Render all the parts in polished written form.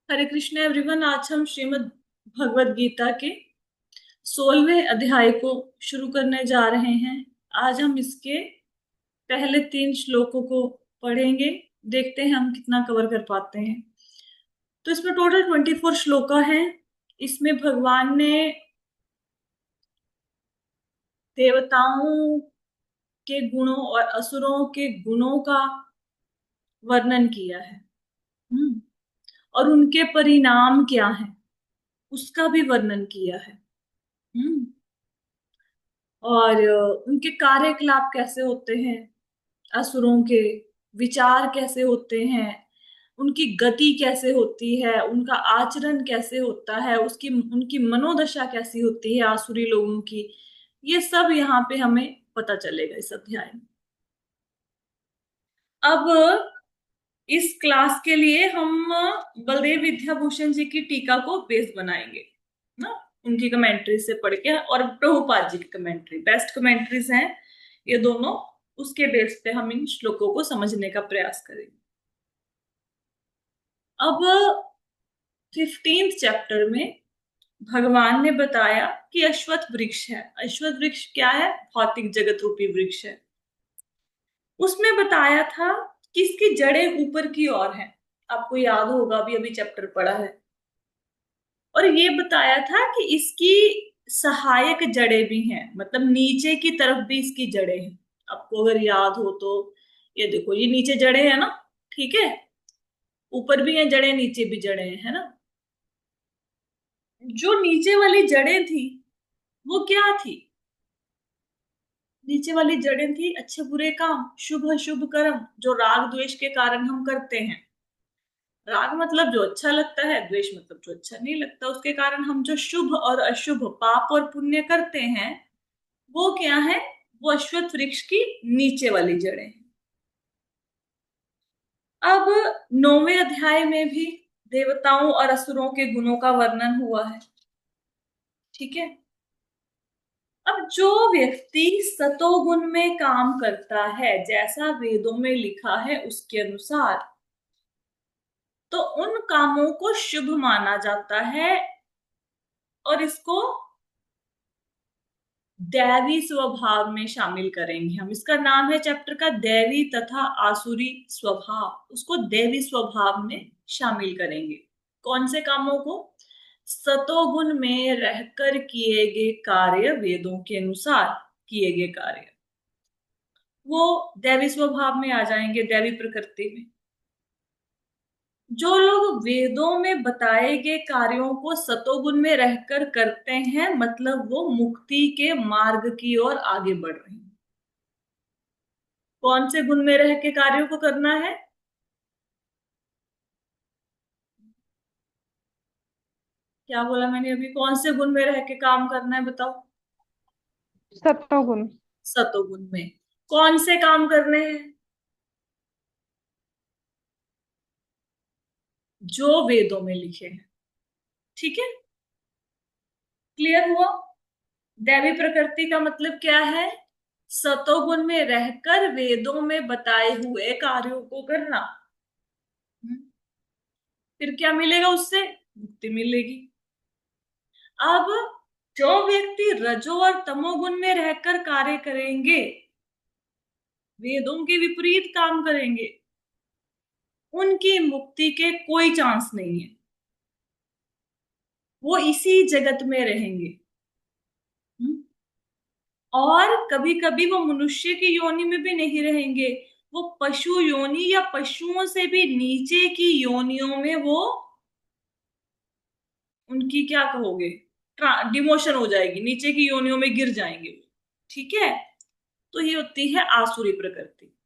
हरे Krishna everyone. आज हम श्रीमद् भगवत गीता के 16वें अध्याय को शुरू करने जा रहे हैं। आज हम इसके पहले 3 श्लोकों को पढ़ेंगे। देखते हैं हम कितना कवर कर पाते हैं। तो इसमें टोटल 24 श्लोका हैं। इसमें भगवान ने देवताओं के गुणों और असुरों के गुणों का वर्णन किया है। हम्म। और उनके परिणाम क्या है उसका भी वर्णन किया है। हम्म। और उनके कार्यकलाप कैसे होते हैं, असुरों के विचार कैसे होते हैं, उनकी गति कैसे होती है, उनका आचरण कैसे होता है, उसकी उनकी मनोदशा कैसी होती है आसुरी लोगों की। ये सब यहाँ पे हमें पता चलेगा इस अध्याय में। अब इस क्लास के लिए हम बलदेव विद्याभूषण जी की टीका को बेस बनाएंगे ना। उनकी कमेंट्री से पढ़ के, और प्रभुपाद जी की कमेंट्री बेस्ट कमेंट्रीज हैं ये दोनों। उसके बेस पे हम इन श्लोकों को समझने का प्रयास करेंगे। अब 15th चैप्टर में भगवान ने बताया कि अश्वत्थ वृक्ष है। अश्वत्थ वृक्ष क्या है? भौतिक जगत रूपी वृक्ष है। उसमें बताया था कि इसकी जड़ें ऊपर की ओर हैं। आपको याद होगा, अभी अभी चैप्टर पढ़ा है। और ये बताया था कि इसकी सहायक जड़ें भी हैं, मतलब नीचे की तरफ भी इसकी जड़ें हैं। आपको अगर याद हो तो ये देखो, ये नीचे जड़ें हैं ना। ठीक है, ऊपर भी हैं जड़ें, नीचे भी जड़ें हैं, है ना। जो नीचे वाली जड़ें थी वो क्या थी? नीचे वाली जड़ें थी अच्छे बुरे काम, शुभ अशुभ कर्म, जो राग द्वेष के कारण हम करते हैं। राग मतलब जो अच्छा लगता है, द्वेष मतलब जो अच्छा नहीं लगता। उसके कारण हम जो शुभ और अशुभ, पाप और पुण्य करते हैं, वो क्या है? वो अश्वत्थ वृक्ष की नीचे वाली जड़ें हैं। अब 9वें अध्याय में भी देवताओं और असुरों के गुणों का वर्णन हुआ है। ठीक है। अब जो व्यक्ति सतोगुण में काम करता है, जैसा वेदों में लिखा है उसके अनुसार, तो उन कामों को शुभ माना जाता है। और इसको दैवी स्वभाव में शामिल करेंगे हम। इसका नाम है चैप्टर का दैवी तथा आसुरी स्वभाव। उसको दैवी स्वभाव में शामिल करेंगे। कौन से कामों को? सतोगुण में रहकर किए गए कार्य, वेदों के अनुसार किए गए कार्य, वो दैवी स्वभाव में आ जाएंगे, दैवी प्रकृति में। जो लोग वेदों में बताए गए कार्यों को सतोगुण में रहकर करते हैं, मतलब वो मुक्ति के मार्ग की ओर आगे बढ़ रहे हैं। कौन से गुण में रह के कार्यों को करना है? क्या बोला मैंने अभी? कौन से गुण में रह के काम करना है, बताओ। सत्वगुण। सतोगुण में। कौन से काम करने हैं? जो वेदों में लिखे हैं। ठीक है, क्लियर हुआ? दैवी प्रकृति का मतलब क्या है? सतोगुण में रहकर वेदों में बताए हुए कार्यों को करना। हम्म। फिर क्या मिलेगा उससे? मुक्ति मिलेगी। अब जो व्यक्ति रजो और तमोगुण में रहकर कार्य करेंगे, वेदों के विपरीत काम करेंगे, उनकी मुक्ति के कोई चांस नहीं है। वो इसी जगत में रहेंगे। हम्म। और कभी कभी वो मनुष्य की योनि में भी नहीं रहेंगे। वो पशु योनि या पशुओं से भी नीचे की योनियों में वो, उनकी क्या कहोगे, डिमोशन हो जाएगी, नीचे की योनियों में गिर जाएंगे। ठीक है। तो ये होती है आसुरी प्रकृति।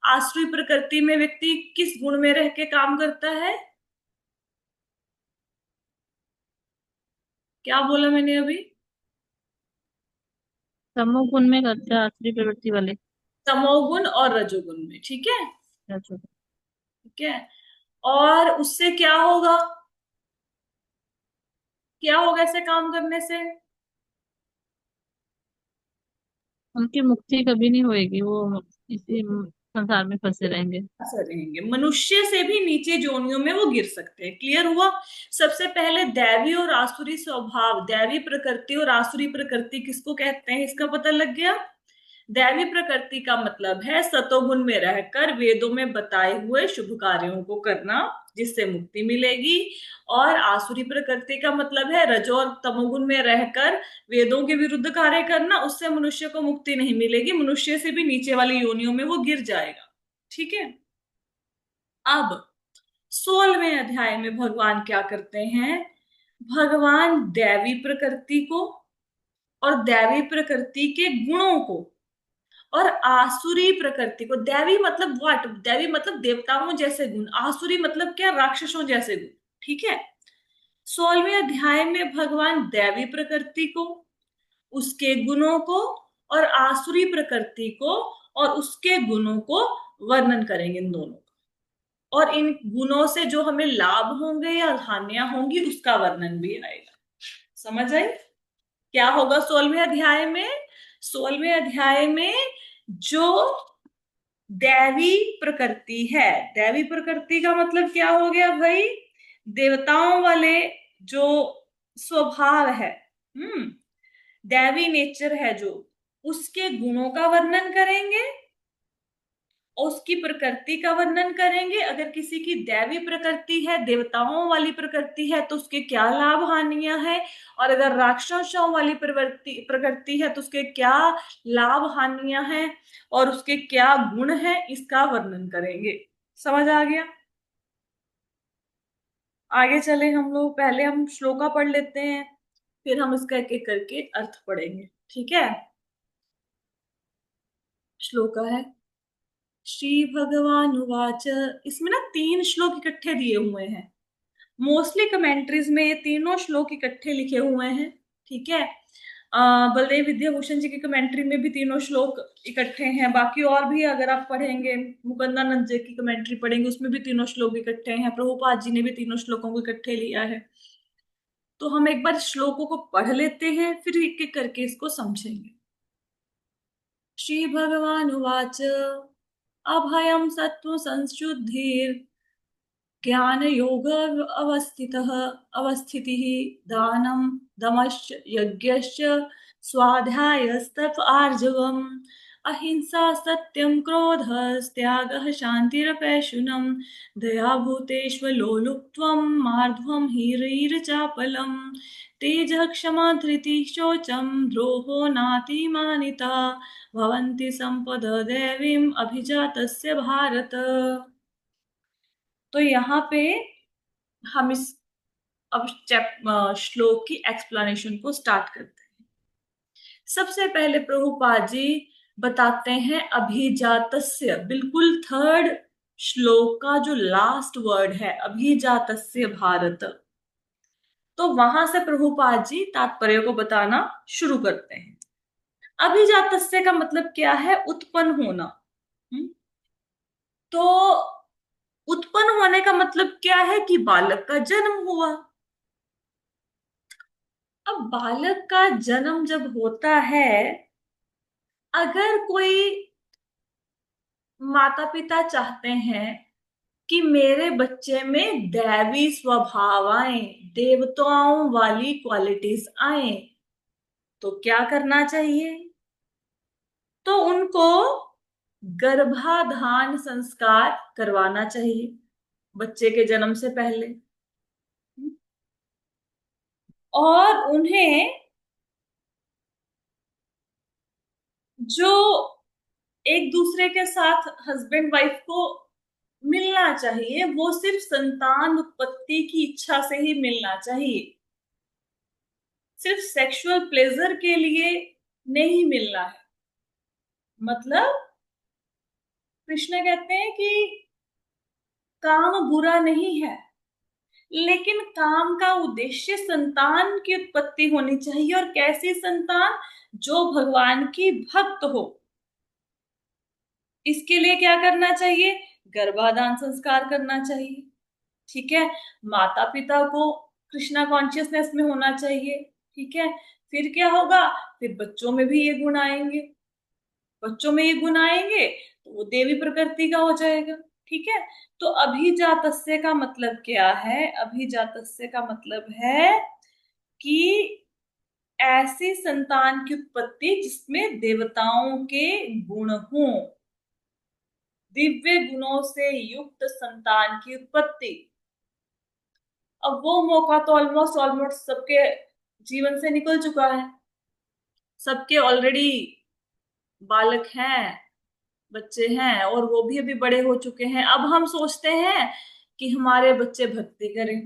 आसुरी प्रकृति में व्यक्ति किस गुण में रह के काम करता है? क्या बोला मैंने अभी? तमोगुण में करते हैं आखिरी प्रवृत्ति वाले। तमोगुण और रजोगुण में। ठीक है। अच्छा। ठीक है। और उससे क्या होगा? क्या होगा ऐसे काम करने से? उनकी मुक्ति कभी नहीं होएगी, वो इसी संसार में फंसे रहेंगे। फंसे रहेंगे। मनुष्य से भी नीचे जोनियों में वो गिर सकते हैं। क्लियर हुआ? सबसे पहले दैवी और आसुरी स्वभाव, दैवी प्रकृति और आसुरी प्रकृति किसको कहते हैं, इसका पता लग गया। दैवी प्रकृति का मतलब है सतोगुण में रहकर वेदों में बताए हुए शुभ कार्यों को करना, जिससे मुक्ति मिलेगी। और आसुरी प्रकृति का मतलब है रजो और तमोगुण में रहकर वेदों के विरुद्ध कार्य करना, उससे मनुष्य को मुक्ति नहीं मिलेगी, मनुष्य से भी नीचे वाली योनियों में वो गिर जाएगा। ठीक है। अब 16वें अध्याय में भगवान क्या करते हैं, भगवान दैवी प्रकृति को और दैवी प्रकृति के गुणों को और आसुरी प्रकृति को, दैवी मतलब व्हाट, दैवी मतलब देवताओं जैसे गुण, आसुरी मतलब क्या, राक्षसों जैसे गुण। ठीक है। 16वें अध्याय में भगवान दैवी प्रकृति को, उसके गुणों को और आसुरी प्रकृति को और उसके गुणों को वर्णन करेंगे, इन दोनों का। और इन गुणों से जो हमें लाभ होंगे या हानियां होंगी उसका वर्णन भी आएगा। समझ आई? क्या होगा 16वें अध्याय में? 16वें अध्याय में जो दैवी प्रकृति है, दैवी प्रकृति का मतलब क्या हो गया भाई, देवताओं वाले जो स्वभाव है, दैवी नेचर है जो, उसके गुणों का वर्णन करेंगे और उसकी प्रकृति का वर्णन करेंगे। अगर किसी की दैवी प्रकृति है, देवताओं वाली प्रकृति है, तो उसके क्या लाभ हानियां हैं, और अगर राक्षसों वाली प्रवृत्ति प्रकृति है तो उसके क्या लाभ हानियां हैं और उसके क्या गुण हैं, इसका वर्णन करेंगे। समझ आ गया? आगे चले हम लोग, पहले हम श्लोका पढ़ लेते हैं, फिर हम इसका एक एक करके अर्थ पढ़ेंगे। ठीक है। श्लोका है, श्री भगवान उवाच। इसमें ना 3 श्लोक इकट्ठे दिए हुए हैं। मोस्टली कमेंट्रीज में ये तीनों श्लोक इकट्ठे लिखे हुए हैं। ठीक है। बलदेव विद्याभूषण जी की कमेंट्री में भी तीनों श्लोक इकट्ठे हैं। बाकी और भी अगर आप पढ़ेंगे, मुकुंदानंद जी की कमेंट्री पढ़ेंगे, उसमें भी तीनों श्लोक इकट्ठे हैं। प्रभुपाद जी ने भी तीनों श्लोकों को इकट्ठे लिया है। तो हम एक बार श्लोकों को पढ़ लेते हैं, फिर एक एक करके इसको समझेंगे। श्री भगवान उवाच। अभयम सत्व संशुद्धिर ज्ञान योग अवस्थितः अवस्थितिः दानं दमश्च यज्ञश्च स्वाध्यायस्तप आर्जवम् अहिंसा सत्यं क्रोधः त्यागः शान्तिरपैशुनम् दया भूतेष्वलोलुप्त्वं मार्ध्वं ह्रीरचापलम् तेजः क्षमा धृतिः शौचं द्रोहो नातिमानिता भवन्ति सम्पद दैवीम् अभिजातस्य भारत। तो यहाँ पे हम इस अब श्लोक की एक्सप्लेनेशन को स्टार्ट करते हैं। सबसे पहले प्रभुपाद जी बताते हैं अभिजातस्य, बिल्कुल थर्ड श्लोक का जो लास्ट वर्ड है अभिजातस्य भारत, तो वहां से प्रभुपाद जी तात्पर्य को बताना शुरू करते हैं। अभिजातस्य का मतलब क्या है, उत्पन्न होना। तो उत्पन्न होने का मतलब क्या है कि बालक का जन्म हुआ। अब बालक का जन्म जब होता है, अगर कोई माता पिता चाहते हैं कि मेरे बच्चे में दैवी स्वभाव आए, देवताओं वाली क्वालिटीज आए, तो क्या करना चाहिए, तो उनको गर्भाधान संस्कार करवाना चाहिए बच्चे के जन्म से पहले। और उन्हें जो एक दूसरे के साथ हस्बैंड वाइफ को मिलना चाहिए, वो सिर्फ संतान उत्पत्ति की इच्छा से ही मिलना चाहिए, सिर्फ सेक्सुअल प्लेजर के लिए नहीं मिलना है। मतलब कृष्ण कहते हैं कि काम बुरा नहीं है, लेकिन काम का उद्देश्य संतान की उत्पत्ति होनी चाहिए। और कैसी संतान, जो भगवान की भक्त हो। इसके लिए क्या करना चाहिए, गर्भाधान संस्कार करना चाहिए। ठीक है। माता पिता को कृष्णा कॉन्शियसनेस में होना चाहिए। ठीक है। फिर क्या होगा, फिर बच्चों में भी ये गुण आएंगे, बच्चों में ये गुण आएंगे तो वो देवी प्रकृति का हो जाएगा। ठीक है। तो अभिजातस्य का मतलब क्या है? अभिजातस्य का मतलब है कि ऐसी संतान की उत्पत्ति जिसमें देवताओं के गुण हों, दिव्य गुणों से युक्त संतान की उत्पत्ति। अब वो मौका तो ऑलमोस्ट ऑलमोस्ट सबके जीवन से निकल चुका है। सबके ऑलरेडी बालक हैं, बच्चे हैं, और वो भी अभी बड़े हो चुके हैं। अब हम सोचते हैं कि हमारे बच्चे भक्ति करें,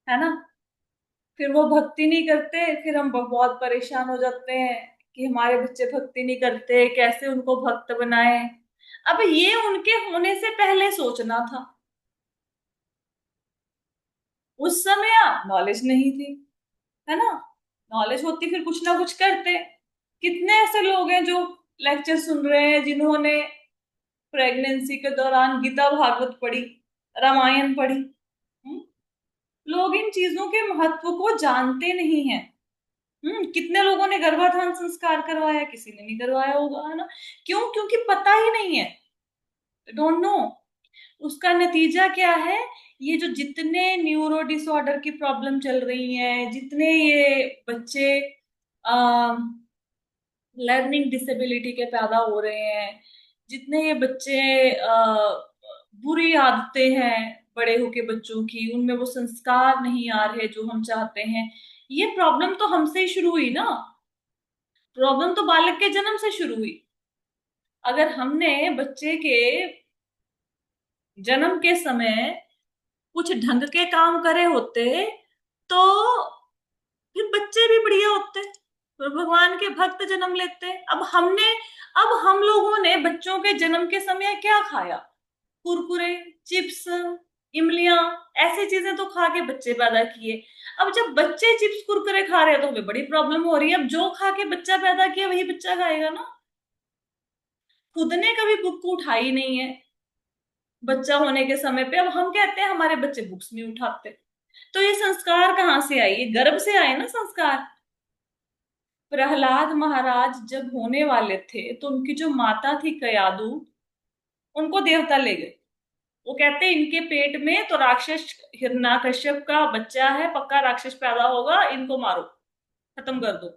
है ना। फिर वो भक्ति नहीं करते, फिर हम बहुत परेशान हो जाते हैं कि हमारे बच्चे भक्ति नहीं करते, कैसे उनको भक्त बनाए। अब ये उनके होने से पहले सोचना था। उस समय नॉलेज नहीं थी, है ना। नॉलेज होती फिर कुछ ना कुछ करते। कितने ऐसे लोग हैं जो लेक्चर सुन रहे हैं, जिन्होंने प्रेगनेंसी के दौरान गीता भागवत पढ़ी, रामायण पढ़ी। लोग इन चीजों के महत्व को जानते नहीं हैं। कितने लोगों ने गर्भाधान संस्कार करवाया, किसी ने नहीं करवाया होगा, है ना। क्यों? क्योंकि पता ही नहीं है, डोंट नो। उसका नतीजा क्या है? ये जो जितने न्यूरो डिसऑर्डर की प्रॉब्लम चल रही है, जितने ये बच्चे लर्निंग डिसेबिलिटी के पैदा हो रहे हैं, जितने ये बच्चे बुरी आदतें हैं बड़े होके बच्चों की, उनमें वो संस्कार नहीं आ रहे जो हम चाहते हैं, ये प्रॉब्लम तो हमसे ही शुरू हुई ना। प्रॉब्लम तो बालक के जन्म से शुरू हुई। अगर हमने बच्चे के जन्म के समय कुछ ढंग के काम करे होते, तो फिर बच्चे भी बढ़िया होते, फिर भगवान के भक्त जन्म लेते। अब हम लोगों ने बच्चों के जन्म के समय क्या खाया? कुरकुरे, चिप्स, इमलियां, ऐसी चीजें तो खा के बच्चे पैदा किए। अब जब बच्चे चिप्स कुरकुरे खा रहे हैं तो हमें बड़ी प्रॉब्लम हो रही है। अब जो खा के बच्चा पैदा किया वही बच्चा खाएगा ना। खुद ने कभी बुक उठाई नहीं है बच्चा होने के समय पे, अब हम कहते हैं हमारे बच्चे बुक्स नहीं उठाते। तो ये संस्कार कहाँ से आई? ये गर्भ से आए ना संस्कार। प्रहलाद महाराज जब होने वाले थे तो उनकी जो माता थी कयादू, उनको देवता ले गए। वो कहते इनके पेट में तो राक्षस हिरण्यकश्यप का बच्चा है, पक्का राक्षस पैदा होगा, इनको मारो, खत्म कर दो।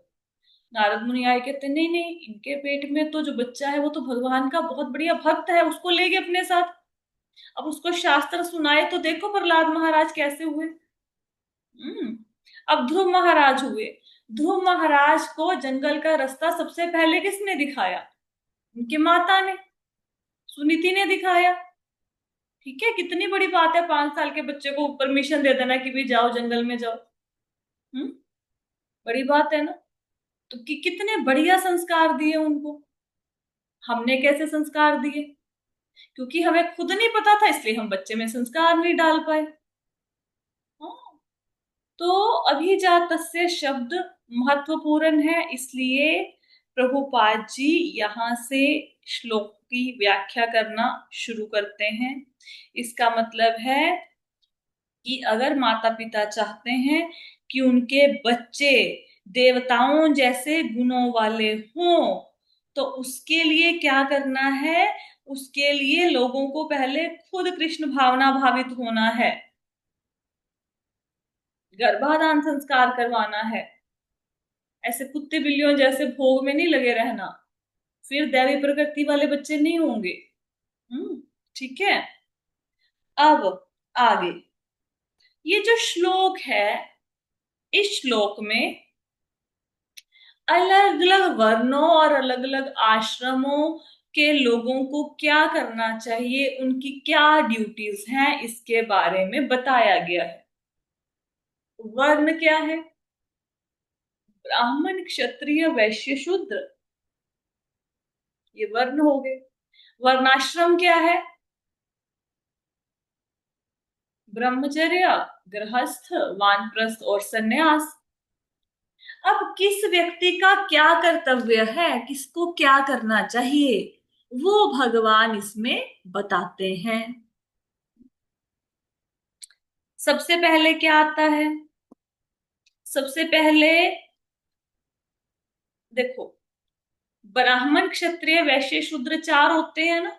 नारद मुनि आए, कहते नहीं नहीं, इनके पेट में तो जो बच्चा है वो तो भगवान का बहुत बढ़िया भक्त है, उसको ले गए अपने साथ। अब उसको शास्त्र सुनाए तो देखो प्रहलाद महाराज कैसे हुए। अब ध्रुव महाराज हुए। ध्रुव महाराज को जंगल का रास्ता सबसे पहले किसने दिखाया? उनकी माता ने, सुनीति ने दिखाया। ठीक है, कितनी बड़ी बात है 5 साल के बच्चे को परमिशन दे देना कि भी जाओ जंगल में जाओ। हम्म बड़ी बात है ना। तो कितने बढ़िया संस्कार दिए उनको। हमने कैसे संस्कार दिए? क्योंकि हमें खुद नहीं पता था, इसलिए हम बच्चे में संस्कार नहीं डाल पाए। हाँ। तो अभिजातस्य शब्द महत्वपूर्ण है, इसलिए प्रभुपाद जी यहाँ से श्लोक की व्याख्या करना शुरू करते हैं। इसका मतलब है कि अगर माता पिता चाहते हैं कि उनके बच्चे देवताओं जैसे गुणों वाले हों, तो उसके लिए क्या करना है? उसके लिए लोगों को पहले खुद कृष्ण भावना भावित होना है, गर्भाधान संस्कार करवाना है। ऐसे कुत्ते बिल्लियों जैसे भोग में नहीं लगे रहना, फिर दैवी प्रकृति वाले बच्चे नहीं होंगे। ठीक है। अब आगे, ये जो श्लोक है, इस श्लोक में अलग अलग वर्णों और अलग अलग आश्रमों के लोगों को क्या करना चाहिए, उनकी क्या ड्यूटीज हैं, इसके बारे में बताया गया है। वर्ण क्या है? ब्राह्मण, क्षत्रिय, वैश्य, शूद्र, ये वर्ण हो गए। वर्णाश्रम क्या है? ब्रह्मचर्य, गृहस्थ, वानप्रस्थ और सन्यास। अब किस व्यक्ति का क्या कर्तव्य है, किसको क्या करना चाहिए, वो भगवान इसमें बताते हैं। सबसे पहले क्या आता है? सबसे पहले देखो, ब्राह्मण क्षत्रिय वैश्य शूद्र चार होते हैं ना।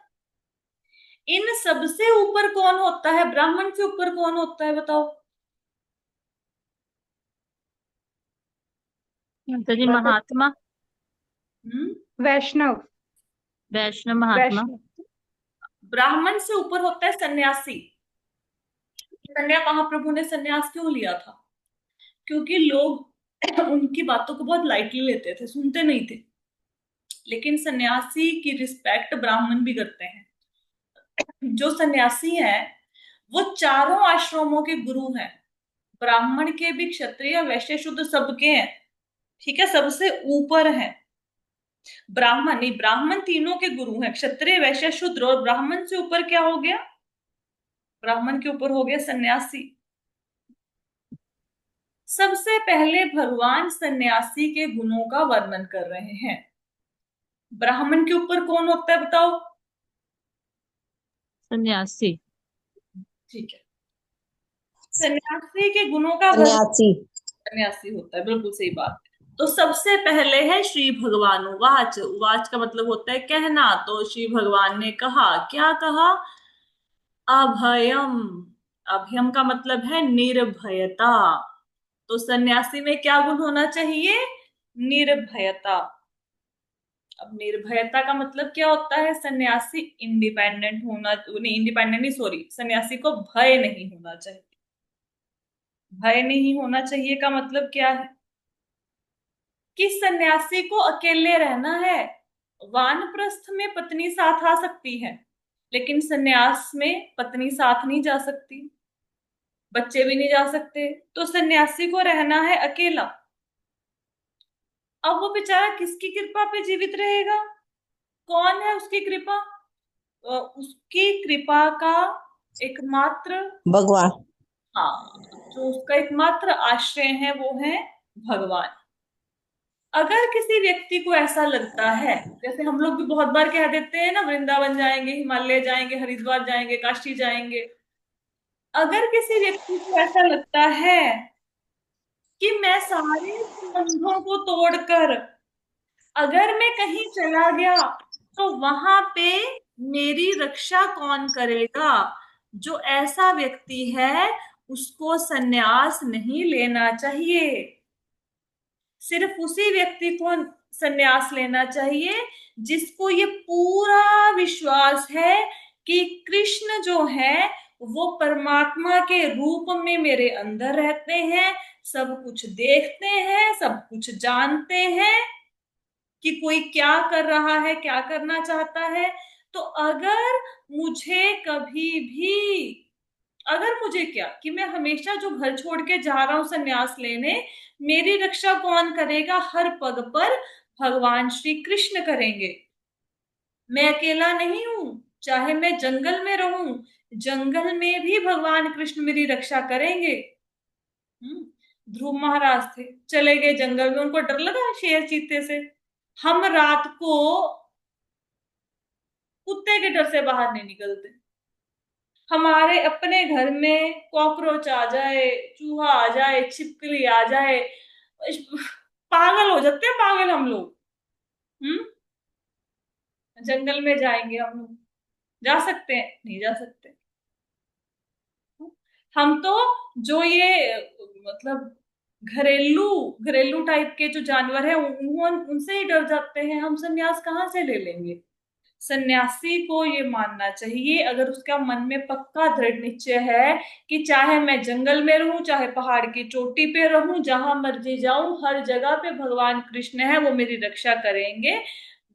इन सबसे ऊपर कौन होता है, ब्राह्मण से ऊपर कौन होता है बताओ। माता जी माता जी, महात्मा। हम्म। वैष्णव। वैष्णव महात्मा। वैष्णव। ब्राह्मण से ऊपर होता है सन्यासी। कन्या महाप्रभु ने सन्यास क्यों लिया था? क्योंकि लोग उनकी बातों को बहुत लाइटली लेते थे, सुनते नहीं थे। लेकिन सन्यासी की रिस्पेक्ट ब्राह्मण भी करते हैं। जो सन्यासी हैं वो चारों आश्रमों के गुरु हैं। ब्राह्मण के भी, क्षत्रिय वैश्य शूद्र सबके हैं। ठीक है, सबसे ऊपर है ब्राह्मण। नहीं, ब्राह्मण तीनों के गुरु हैं, क्षत्रिय वैश्य शूद्र, और ब्राह्मण से ऊपर क्या हो गया? ब्राह्मण के ऊपर हो गया सन्यासी। सबसे पहले भगवान सन्यासी के गुणों का वर्णन कर रहे हैं। ब्राह्मण के ऊपर कौन होता है बताओ। सन्यासी। ठीक है, सन्यासी के गुणों का वर्णन सन्यासी। सन्यासी होता है, बिल्कुल सही बात है। तो सबसे पहले है श्री भगवान उवाच। उवाच का मतलब होता है कहना। तो श्री भगवान ने कहा, क्या कहा? अभयम। अभयम का मतलब है निर्भयता। तो सन्यासी में क्या गुण होना चाहिए? निर्भयता। अब निर्भयता का मतलब क्या होता है? सन्यासी इंडिपेंडेंट होना, नहीं इंडिपेंडेंट नहीं, सॉरी, सन्यासी को भय नहीं होना चाहिए। भय नहीं होना चाहिए का मतलब क्या है? कि सन्यासी को अकेले रहना है। वानप्रस्थ में पत्नी साथ आ सकती है, लेकिन सन्यास में पत्नी साथ नहीं जा सकती, बच्चे भी नहीं जा सकते। तो सन्यासी को रहना है अकेला। अब वो बेचारा किसकी कृपा पे जीवित रहेगा? कौन है उसकी कृपा? उसकी कृपा का एकमात्र, भगवान। हाँ, जो उसका एकमात्र आश्रय है वो है भगवान। अगर किसी व्यक्ति को ऐसा लगता है, जैसे हम लोग भी बहुत बार कह देते हैं ना, वृंदावन जाएंगे, हिमालय जाएंगे, हरिद्वार जाएंगे, काशी जाएंगे। अगर किसी व्यक्ति को ऐसा लगता है कि मैं सारे संबंधों को तोड़कर अगर मैं कहीं चला गया तो वहां पे मेरी रक्षा कौन करेगा, जो ऐसा व्यक्ति है उसको सन्यास नहीं लेना चाहिए। सिर्फ उसी व्यक्ति को सन्यास लेना चाहिए जिसको ये पूरा विश्वास है कि कृष्ण जो है वो परमात्मा के रूप में मेरे अंदर रहते हैं, सब कुछ देखते हैं, सब कुछ जानते हैं कि कोई क्या कर रहा है, क्या करना चाहता है। तो अगर मुझे कभी भी, अगर मुझे क्या कि मैं हमेशा जो घर छोड़ के जा रहा हूं सन्यास लेने, मेरी रक्षा कौन करेगा? हर पग पर भगवान श्री कृष्ण करेंगे। मैं अकेला नहीं हूं, चाहे मैं जंगल में रहूं, जंगल में भी भगवान कृष्ण मेरी रक्षा करेंगे। ध्रुव महाराज थे, चले गए जंगल में, उनको डर लगा शेर चीते से। हम रात को कुत्ते के डर से बाहर नहीं निकलते। हमारे अपने घर में कॉकरोच आ जाए, चूहा आ जाए, छिपकली आ जाए, पागल हो जाते हैं, पागल हम लोग। हम्म। जंगल में जाएंगे हम लोग? जा सकते हैं? नहीं जा सकते। हम तो जो ये मतलब घरेलू घरेलू टाइप के जो जानवर है उनसे ही डर जाते हैं। हम सन्यास कहाँ से ले लेंगे? सन्यासी को ये मानना चाहिए, अगर उसका मन में पक्का दृढ़ निश्चय है कि चाहे मैं जंगल में रहूं, चाहे पहाड़ की चोटी पे रहूं, जहां मर्जी जाऊं, हर जगह पे भगवान कृष्ण है, वो मेरी रक्षा करेंगे,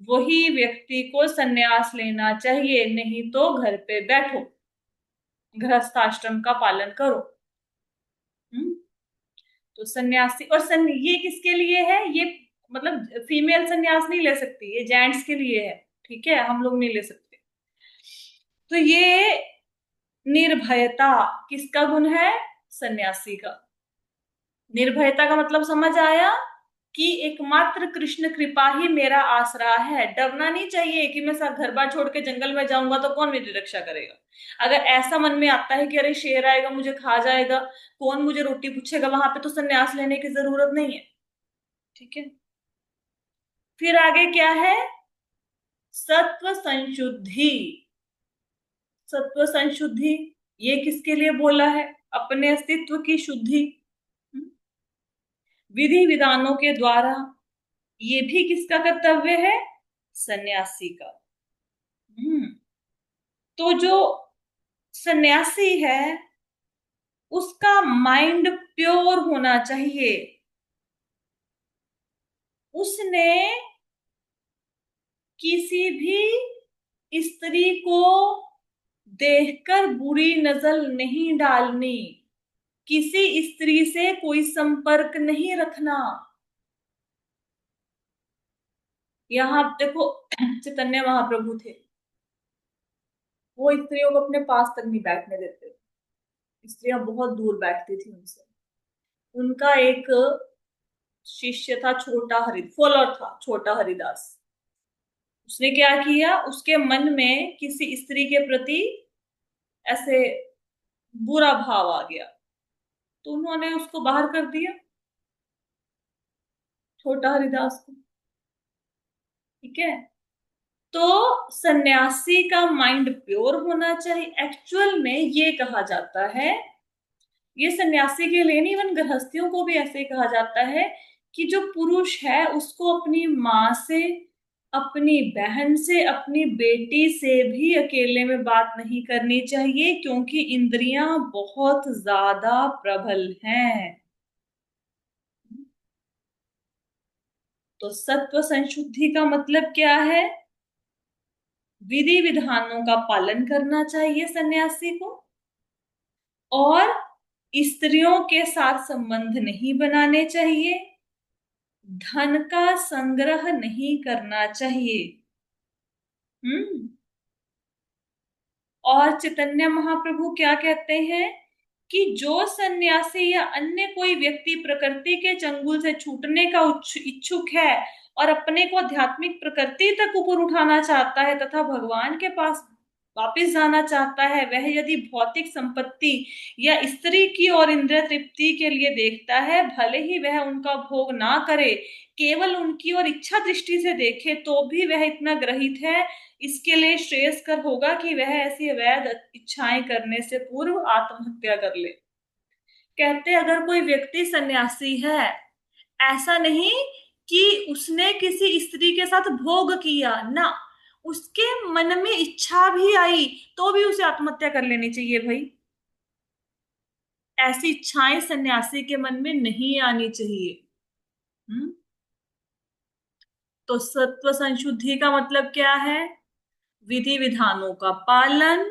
वही व्यक्ति को सन्यास लेना चाहिए। नहीं तो घर पे बैठो, गृहस्थ आश्रम का पालन करो। हम्म। तो सन्यासी, और ये किसके लिए है? ये मतलब फीमेल सन्यास नहीं ले सकती, ये जेंट्स के लिए है। ठीक है, हम लोग नहीं ले सकते। तो ये निर्भयता किसका गुण है? सन्यासी का। निर्भयता का मतलब समझ आया कि एकमात्र कृष्ण कृपा ही मेरा आसरा है। डरना नहीं चाहिए कि मैं सब घर बार छोड़ के जंगल में जाऊंगा तो कौन मेरी रक्षा करेगा। अगर ऐसा मन में आता है कि अरे शेर आएगा मुझे खा जाएगा, कौन मुझे रोटी पूछेगा, वहां पे तो सन्यास लेने की जरूरत नहीं है। ठीक है, फिर आगे क्या है? सत्व संशुद्धि, सत्व संशुद्धि ये किसके लिए बोला है? अपने अस्तित्व की शुद्धि। विधि विधानों के द्वारा, ये भी किसका कर्तव्य है? सन्यासी का। हम्म तो जो सन्यासी है उसका माइंड प्योर होना चाहिए। उसने किसी भी स्त्री को देखकर बुरी नजर नहीं डालनी, किसी स्त्री से कोई संपर्क नहीं रखना। यहाँ देखो चैतन्य महाप्रभु थे, वो स्त्रियों को अपने पास तक नहीं बैठने देते थे। स्त्रियां बहुत दूर बैठती थी उनसे। उनका एक शिष्य था, छोटा हरि फॉलोअर था, छोटा हरिदास। उसने क्या किया, उसके मन में किसी स्त्री के प्रति ऐसे बुरा भाव आ गया, तो उन्होंने उसको बाहर कर दिया, छोटा हरिदास को। ठीक है। तो सन्यासी का माइंड प्योर होना चाहिए। एक्चुअल में ये कहा जाता है, ये सन्यासी के लिए नहीं, इवन गृहस्थियों को भी ऐसे कहा जाता है कि जो पुरुष है उसको अपनी माँ से, अपनी बहन से, अपनी बेटी से भी अकेले में बात नहीं करनी चाहिए, क्योंकि इंद्रियां बहुत ज्यादा प्रबल हैं। तो सत्व संशुद्धि का मतलब क्या है? विधि विधानों का पालन करना चाहिए सन्यासी को, और स्त्रियों के साथ संबंध नहीं बनाने चाहिए, धन का संग्रह नहीं करना चाहिए। हम्म और चैतन्य महाप्रभु क्या कहते हैं कि जो सन्यासी या अन्य कोई व्यक्ति प्रकृति के चंगुल से छूटने का इच्छुक है और अपने को आध्यात्मिक प्रकृति तक ऊपर उठाना चाहता है तथा भगवान के पास वापस जाना चाहता है, वह यदि भौतिक संपत्ति या स्त्री की और इंद्रिय तृप्ति के लिए देखता है, भले ही वह उनका भोग ना करे, केवल उनकी और इच्छा दृष्टि से देखे, तो भी वह इतना ग्रहित है, इसके लिए श्रेयस्कर होगा कि वह ऐसी अवैध इच्छाएं करने से पूर्व आत्महत्या कर ले। कहते अगर कोई व्यक्ति सन्यासी है, ऐसा नहीं कि उसने किसी स्त्री के साथ भोग किया ना, उसके मन में इच्छा भी आई तो भी उसे आत्महत्या कर लेनी चाहिए भाई। ऐसी इच्छाएं सन्यासी के मन में नहीं आनी चाहिए। हम्म तो सत्व संशुद्धि का मतलब क्या है? विधि विधानों का पालन,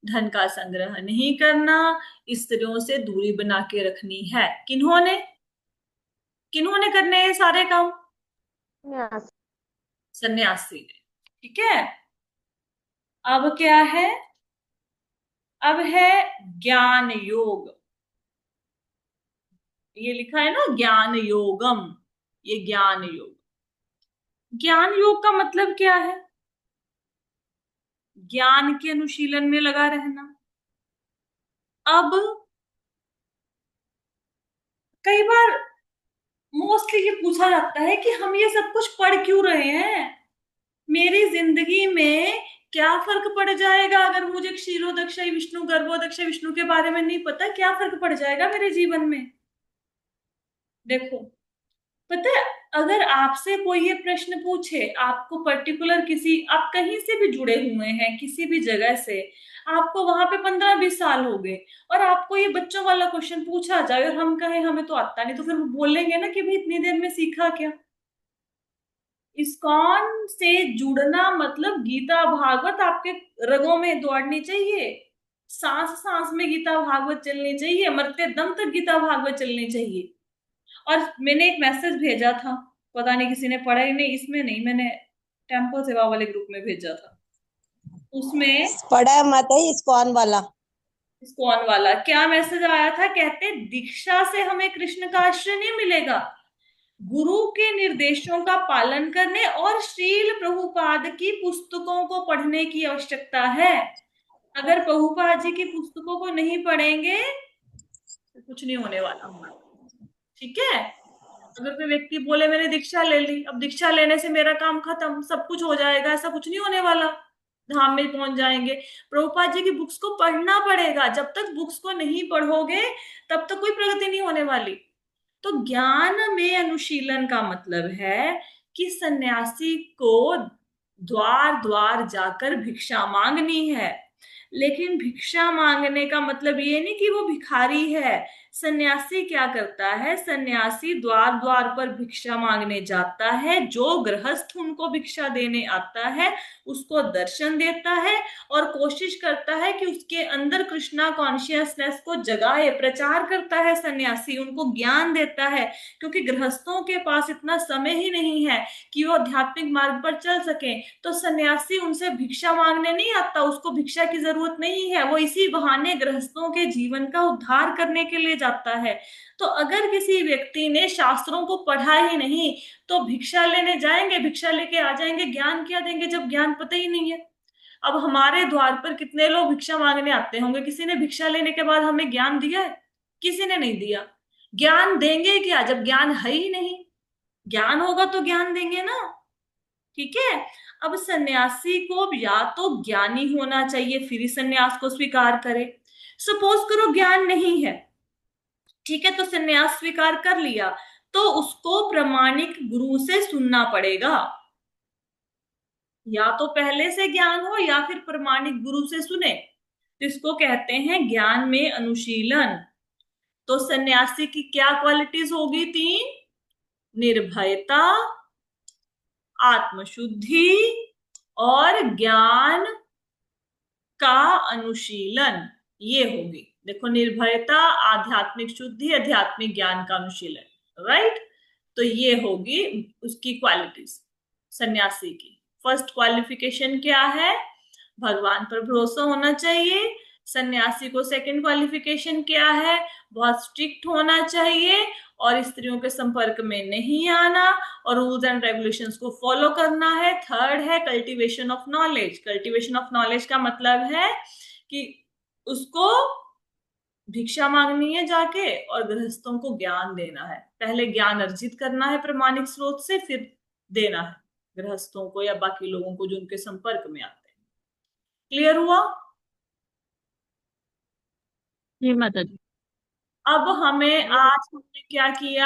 धन का संग्रह नहीं करना, स्त्रियों से दूरी बना के रखनी है। किन्होंने किन्होंने करने हैं ये सारे काम? Yes. सन्यासी ने। ठीक है। अब क्या है? अब है ज्ञान योग। ये लिखा है ना ज्ञान योगम, ये ज्ञान योग। ज्ञान योग का मतलब क्या है? ज्ञान के अनुशीलन में लगा रहना। अब कई बार मोस्टली ये पूछा जाता है कि हम ये सब कुछ पढ़ क्यों रहे हैं, मेरी जिंदगी में क्या फर्क पड़ जाएगा अगर मुझे क्षीरोदक्षय विष्णु गर्भोदक्षय विष्णु के बारे में नहीं पता, क्या फर्क पड़ जाएगा मेरे जीवन में? देखो, पता है, अगर आपसे कोई ये प्रश्न पूछे, आपको पर्टिकुलर किसी, आप कहीं से भी जुड़े हुए हैं किसी भी जगह से, आपको वहां पे 15-20 साल हो गए, और आपको ये बच्चों वाला क्वेश्चन पूछा जाए और हम कहें हमें तो आता नहीं, तो फिर वो बोलेंगे ना कि भाई इतनी देर में सीखा क्या? इस्कॉन से जुड़ना मतलब गीता भागवत आपके रगों में दौड़नी चाहिए, सांस सांस में गीता भागवत चलनी चाहिए, मरते दम तक गीता भागवत चलनी चाहिए। और मैंने एक मैसेज भेजा था, पता नहीं किसी ने पढ़ा ही नहीं, इसमें नहीं, मैंने टेम्पल सेवा वाले ग्रुप में भेजा था। उसमें पढ़ा है मत है इस्कॉन वाला। इस्कॉन वाला क्या मैसेज आया था? कहते दीक्षा से हमें कृष्ण का आश्रय नहीं मिलेगा, गुरु के निर्देशों का पालन करने और श्रील प्रभुपाद की पुस्तकों को पढ़ने की आवश्यकता है। अगर प्रभुपाद जी की पुस्तकों को नहीं पढ़ेंगे तो कुछ नहीं होने वाला। ठीक है। अगर कोई व्यक्ति बोले मैंने दीक्षा ले ली, अब दीक्षा लेने से मेरा काम खत्म, सब कुछ हो जाएगा, ऐसा कुछ नहीं होने वाला। धाम में पहुंच जाएंगे। प्रभुपाद जी की बुक्स को पढ़ना पड़ेगा, जब तक बुक्स को नहीं पढ़ोगे तब तक कोई प्रगति नहीं होने वाली। तो ज्ञान में अनुशीलन का मतलब है कि सन्यासी को द्वार द्वार जाकर भिक्षा मांगनी है। लेकिन भिक्षा मांगने का मतलब ये नहीं कि वो भिखारी है। सन्यासी क्या करता है, सन्यासी द्वार द्वार पर भिक्षा मांगने जाता है, जो गृहस्थ उनको भिक्षा देने आता है उसको दर्शन देता है और कोशिश करता है कि उसके अंदर कृष्णा कॉन्शियसनेस को जगाए, प्रचार करता है सन्यासी, उनको ज्ञान देता है। क्योंकि गृहस्थों के पास इतना समय ही नहीं है कि वो आध्यात्मिक मार्ग पर चल सके, तो सन्यासी उनसे भिक्षा मांगने नहीं आता, उसको भिक्षा की जरूरत नहीं है, वो इसी बहाने गृहस्थों के जीवन का उद्धार करने के लिए जाता है। तो अगर किसी व्यक्ति ने शास्त्रों को पढ़ा ही नहीं तो भिक्षा लेने जाएंगे, भिक्षा लेके आ जाएंगे, ज्ञान क्या देंगे जब ज्ञान पता ही नहीं है। अब हमारे द्वार पर कितने लोग भिक्षा मांगने आते होंगे, किसी ने भिक्षा लेने के बाद हमें ज्ञान दिया है? किसी ने नहीं दिया। ज्ञान देंगे क्या जब ज्ञान है ही नहीं? ज्ञान होगा तो ज्ञान देंगे ना। ठीक है। अब सन्यासी को या तो ज्ञानी होना चाहिए फिर ही सन्यास को स्वीकार करे। सपोज करो ज्ञान नहीं है, ठीक है, तो सन्यास स्वीकार कर लिया, तो उसको प्रमाणिक गुरु से सुनना पड़ेगा। या तो पहले से ज्ञान हो या फिर प्रमाणिक गुरु से सुने, तो इसको कहते हैं ज्ञान में अनुशीलन। तो सन्यासी की क्या क्वालिटीज होगी? 3। निर्भयता, आत्मशुद्धि और ज्ञान का अनुशीलन, ये होगी। देखो, निर्भयता, आध्यात्मिक शुद्धि, आध्यात्मिक ज्ञान का अनुशीलन, राइट। तो ये होगी उसकी क्वालिटीज सन्यासी की। फर्स्ट क्वालिफिकेशन क्या है? भगवान पर भरोसा होना चाहिए। सन्यासी को सेकंड क्वालिफिकेशन क्या है? बहुत स्ट्रिक्ट होना चाहिए और स्त्रियों के संपर्क में नहीं आना और रूल्स एंड रेगुलेशंस को फॉलो करना है। थर्ड है cultivation of knowledge. Cultivation of knowledge का मतलब है कि उसको भिक्षा मांगनी है जाके और गृहस्थों को ज्ञान देना है। पहले ज्ञान अर्जित करना है प्रमाणिक स्रोत से, फिर देना है गृहस्थों को या बाकी लोगों को जो उनके संपर्क में आते हैं। क्लियर हुआ? जी माता जी। अब हमें आज हमने क्या किया?